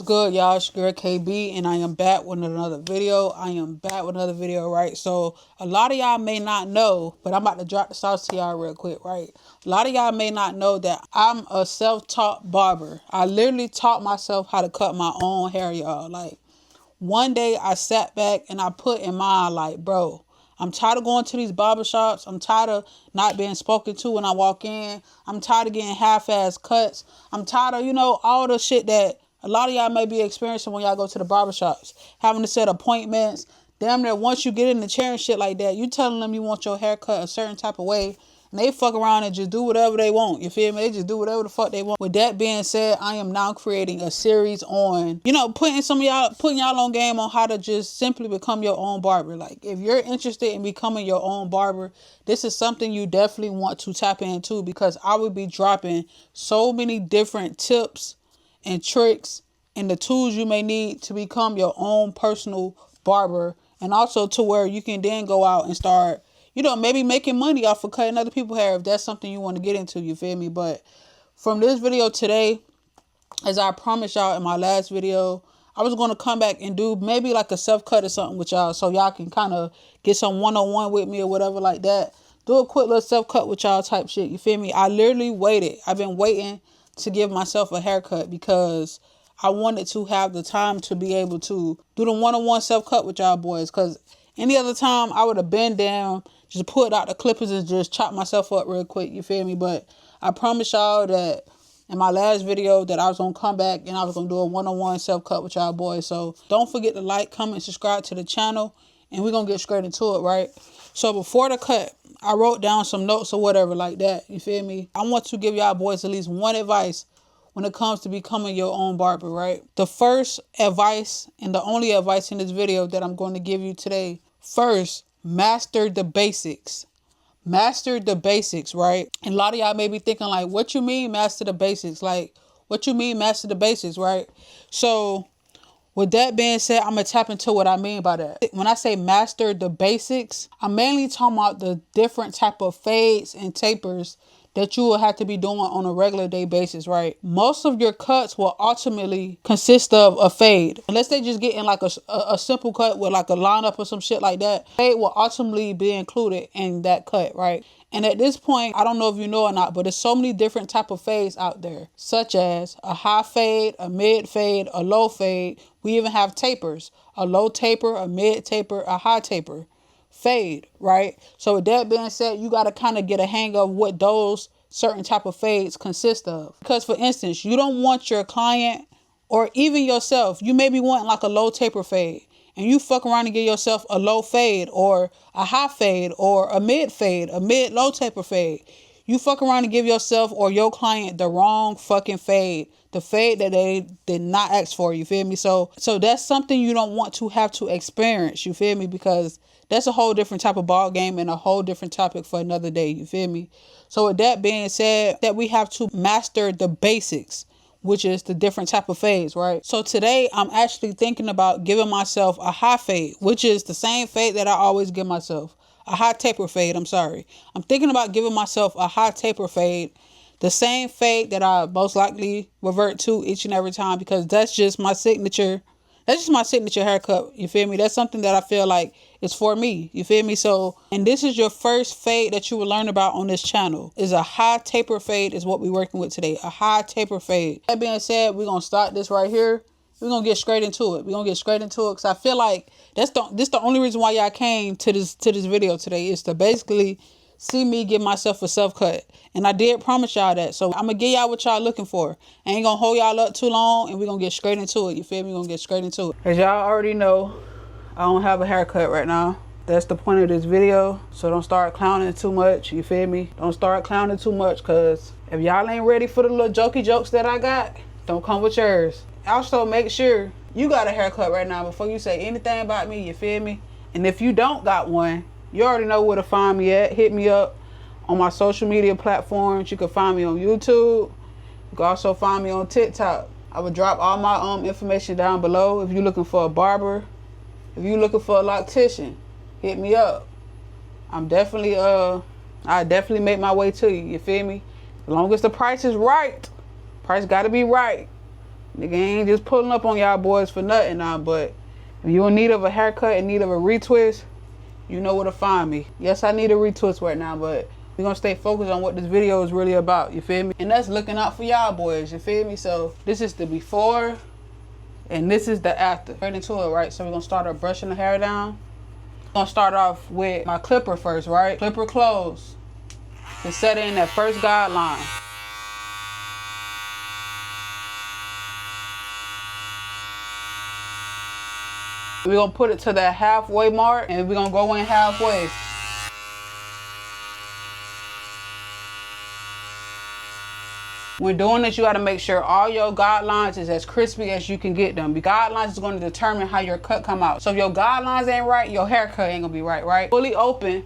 good, y'all? It's your girl KB, and I am back with another video. Right? So, a lot of y'all may not know, but I'm about to drop the sauce to y'all real quick, right? A lot of y'all may not know that I'm a self-taught barber. I literally taught myself how to cut my own hair, y'all. Like, one day I sat back and I put in mind, like, bro, I'm tired of going to these barbershops. I'm tired of not being spoken to when I walk in. I'm tired of getting half-ass cuts. I'm tired of, all the shit that a lot of y'all may be experiencing when y'all go to the barbershops. Having to set appointments. Damn near once you get in the chair and shit like that, you telling them you want your hair cut a certain type of way. And they fuck around and just do whatever they want. You feel me? They just do whatever the fuck they want. With that being said, I am now creating a series on, putting y'all on game on how to just simply become your own barber. Like, if you're interested in becoming your own barber, this is something you definitely want to tap into, because I will be dropping so many different tips and tricks and the tools you may need to become your own personal barber, and also to where you can then go out and start, maybe making money off of cutting other people's hair if that's something you want to get into, you feel me? But from this video today, as I promised y'all in my last video, I was going to come back and do maybe like a self-cut or something with y'all, so y'all can kind of get some one-on-one with me or whatever like that. Do a quick little self-cut with y'all type shit, you feel me? I literally waited. I've been waiting to give myself a haircut because I wanted to have the time to be able to do the one-on-one self-cut with y'all boys, because any other time I would have been down, just pulled out the clippers and just chopped myself up real quick, you feel me? But I promise y'all that in my last video that I was going to come back and I was going to do a one-on-one self-cut with y'all boys. So don't forget to like, comment, subscribe to the channel, and we're going to get straight into it, right? So before the cut, I wrote down some notes or whatever like that, you feel me? I want to give y'all boys at least one advice when it comes to becoming your own barber, right? The first advice and the only advice in this video that I'm going to give you today, first, master the basics. Master the basics, right? And a lot of y'all may be thinking like, what you mean master the basics? Like, what you mean master the basics, right? So with that being said, I'm going to tap into what I mean by that. When I say master the basics, I'm mainly talking about the different type of fades and tapers that you will have to be doing on a regular day basis, right? Most of your cuts will ultimately consist of a fade. Unless they just get in like a simple cut with like a lineup or some shit like that, fade will ultimately be included in that cut, right? And at this point, I don't know if you know or not, but there's so many different type of fades out there, such as a high fade, a mid fade, a low fade. We even have tapers, a low taper, a mid taper, a high taper. Fade, right? So with that being said, you got to kind of get a hang of what those certain type of fades consist of. Because for instance, you don't want your client or even yourself, you may be wanting like a low taper fade, and you fuck around and get yourself a low fade or a high fade or a mid low taper fade. You fuck around and give yourself or your client the wrong fucking fade. The fade that they did not ask for, you feel me? So that's something you don't want to have to experience, you feel me? Because that's a whole different type of ball game and a whole different topic for another day, you feel me? So with that being said, that we have to master the basics, which is the different type of fades, right? So today I'm actually thinking about giving myself a high fade, which is the same fade that I always give myself. A high taper fade, I'm sorry. I'm thinking about giving myself a high taper fade, the same fade that I most likely revert to each and every time, because that's just my signature. That's just my signature haircut, you feel me? That's something that I feel like is for me, you feel me? So, and this is your first fade that you will learn about on this channel, is a high taper fade is what we're working with today, a high taper fade. That being said, we're going to start this right here. We're going to get straight into it. We're going to get straight into it because I feel like this the only reason why y'all came to this video today, is to basically see me give myself a self-cut. And I did promise y'all that. So I'm going to give y'all what y'all looking for. I ain't going to hold y'all up too long, and we're going to get straight into it. You feel me? We're going to get straight into it. As y'all already know, I don't have a haircut right now. That's the point of this video. So don't start clowning too much. You feel me? Don't start clowning too much, because if y'all ain't ready for the little jokey jokes that I got, don't come with yours. Also, make sure you got a haircut right now before you say anything about me. You feel me? And if you don't got one, you already know where to find me at. Hit me up on my social media platforms. You can find me on YouTube. You can also find me on TikTok. I will drop all my information down below. If you're looking for a barber, if you're looking for a loctician, hit me up. I definitely make my way to you. You feel me? As long as the price is right. Price got to be right. Nigga ain't just pulling up on y'all boys for nothing now, but if you're in need of a haircut, in need of a retwist, you know where to find me. Yes, I need a retwist right now, but we're gonna stay focused on what this video is really about, you feel me? And that's looking out for y'all boys, you feel me? So this is the before and this is the after. Right into it, right? So we're gonna start off brushing the hair down. I'm gonna start off with my clipper first, right? Clipper close to set in that first guideline. We're gonna put it to that halfway mark and we're gonna go in halfway. When doing this, you gotta make sure all your guidelines is as crispy as you can get them. The guidelines is gonna determine how your cut come out. So if your guidelines ain't right, your haircut ain't gonna be right, right? Fully open.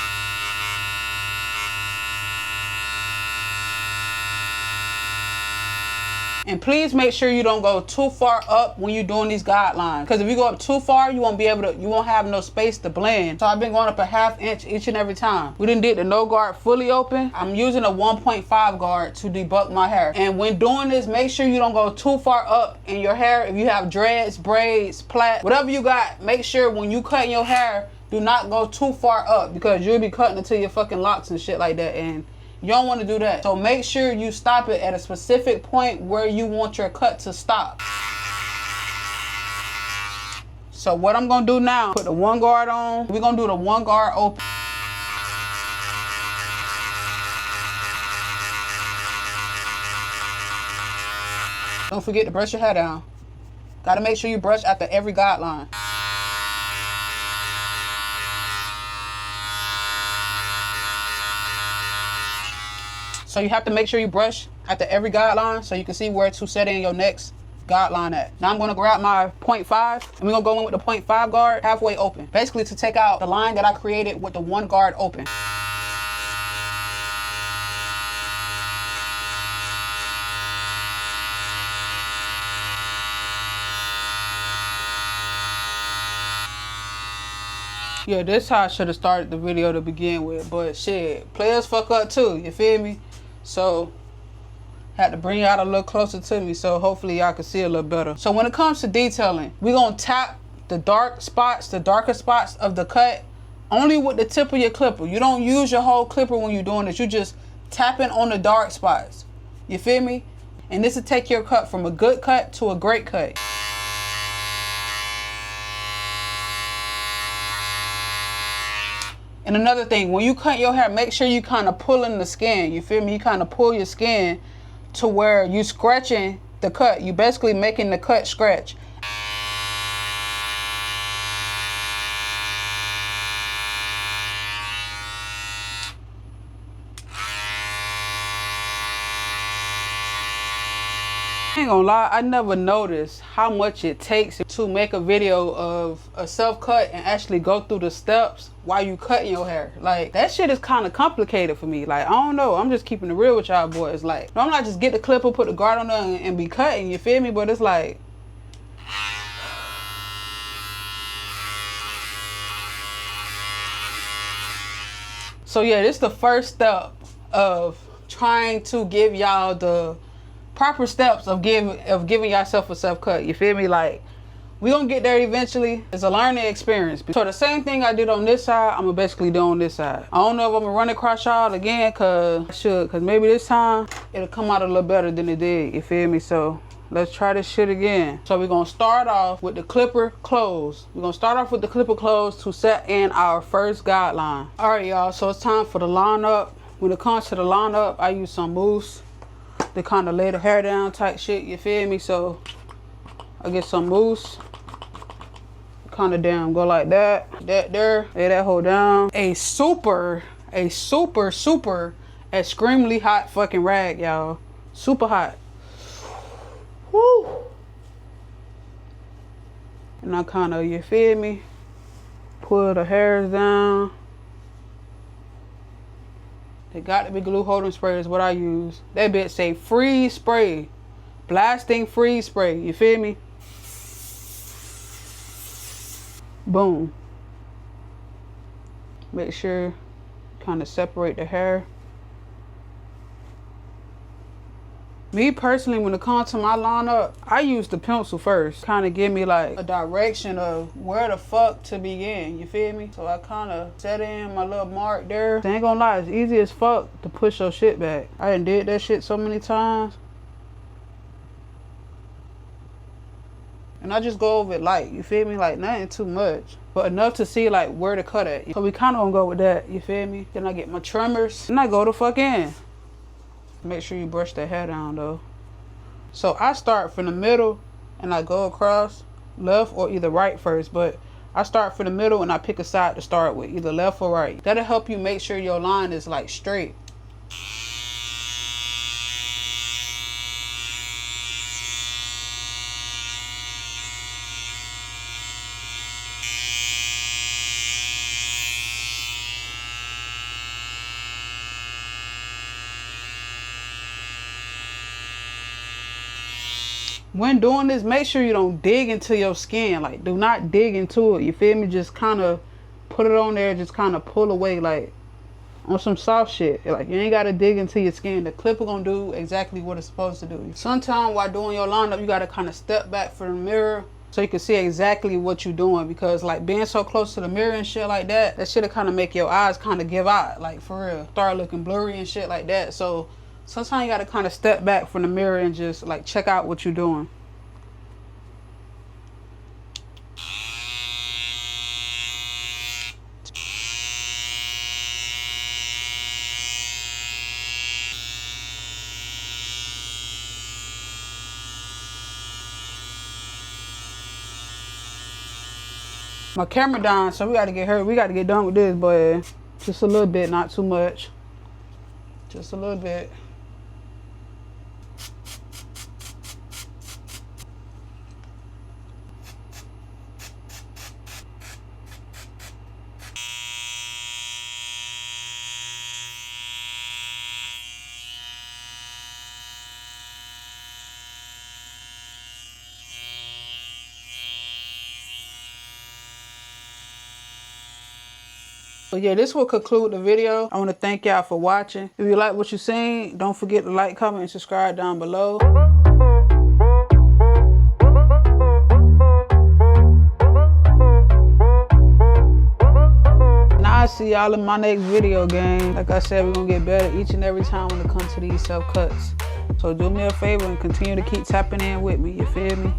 And please make sure you don't go too far up when you're doing these guidelines. Because if you go up too far, you won't have no space to blend. So I've been going up a ½ inch each and every time. We done did the no guard fully open. I'm using a 1.5 guard to debug my hair. And when doing this, make sure you don't go too far up in your hair. If you have dreads, braids, plait, whatever you got, make sure when you cut your hair, do not go too far up because you'll be cutting into your fucking locks and shit like that. And you don't want to do that. So make sure you stop it at a specific point where you want your cut to stop. So what I'm going to do now, put the one guard on. We're going to do the one guard open. Don't forget to brush your hair down. Got to make sure you brush after every guideline. So you have to make sure you brush after every guideline so you can see where to set in your next guideline at. Now I'm gonna grab my 0.5 and we're gonna go in with the 0.5 guard halfway open. Basically to take out the line that I created with the one guard open. Yeah, this how I should have started the video to begin with, but shit, players fuck up too, you feel me? So, had to bring y'all a little closer to me so hopefully y'all can see a little better. So when it comes to detailing, we're gonna tap the dark spots, the darker spots of the cut, only with the tip of your clipper. You don't use your whole clipper when you're doing this. You just tapping on the dark spots, you feel me? And this will take your cut from a good cut to a great cut. And another thing, when you cut your hair, make sure you kind of pull in the skin. You feel me? You kind of pull your skin to where you scratching the cut. You basically making the cut scratch. I ain't gonna lie, I never noticed how much it takes to make a video of a self-cut and actually go through the steps while you cutting your hair. Like, that shit is kind of complicated for me. Like, I don't know, I'm just keeping it real with y'all boys. Like, I'm not just get the clipper, put the guard on there and be cutting, you feel me? But it's like, so yeah, this is the first step of trying to give y'all the proper steps of giving yourself a self-cut, you feel me? Like, we gonna get there eventually. It's a learning experience. So the same thing I did on this side, I'm gonna basically do on this side. I don't know if I'm gonna run across y'all again, cause maybe this time it'll come out a little better than it did, you feel me? So let's try this shit again. So we're gonna start off with the clipper closed. We're gonna start off with the clipper closed to set in our first guideline. All right, y'all, so it's time for the line up. When it comes to the line up, I use some mousse to kind of lay the hair down type shit, you feel me? So I get some mousse, kind of down, go like that there, lay that hoe down. A super extremely hot fucking rag, y'all. Super hot. Woo. And I kind of, you feel me, pull the hairs down. They got to be glue holding spray is what I use. That bitch say freeze spray. Blasting freeze spray. You feel me? Boom. Make sure kind of separate the hair. Me personally, when it comes to my lineup, I use the pencil first. Kind of give me like a direction of where the fuck to begin, you feel me? So I kind of set in my little mark there. I ain't gonna lie, it's easy as fuck to push your shit back. I done did that shit so many times. And I just go over it light, you feel me? Like nothing too much, but enough to see like where to cut at. So we kind of gonna go with that, you feel me? Then I get my trimmers and I go the fuck in. Make sure you brush that hair down though. So I start from the middle and I go across left or either right first, but I start from the middle and I pick a side to start with, either left or right. That'll help you make sure your line is like straight. When doing this, make sure you don't dig into your skin. Like, do not dig into it, you feel me? Just kind of put it on there, just kind of pull away, like on some soft shit. Like, you ain't got to dig into your skin. The clipper gonna do exactly what it's supposed to do. Sometimes while doing your lineup, you got to kind of step back from the mirror so you can see exactly what you're doing, because like being so close to the mirror and shit like that, that shit'll kind of make your eyes kind of give out, like for real, start looking blurry and shit like that. So sometimes you got to kind of step back from the mirror and just like check out what you're doing. My camera down, so we gotta get her. We gotta get done with this, but just a little bit, not too much. Just a little bit. So yeah, this will conclude the video. I want to thank y'all for watching. If you like what you seen, don't forget to like, comment, and subscribe down below. Now I see y'all in my next video, gang. Like I said, we're gonna get better each and every time when it comes to these self cuts. So do me a favor and continue to keep tapping in with me, you feel me?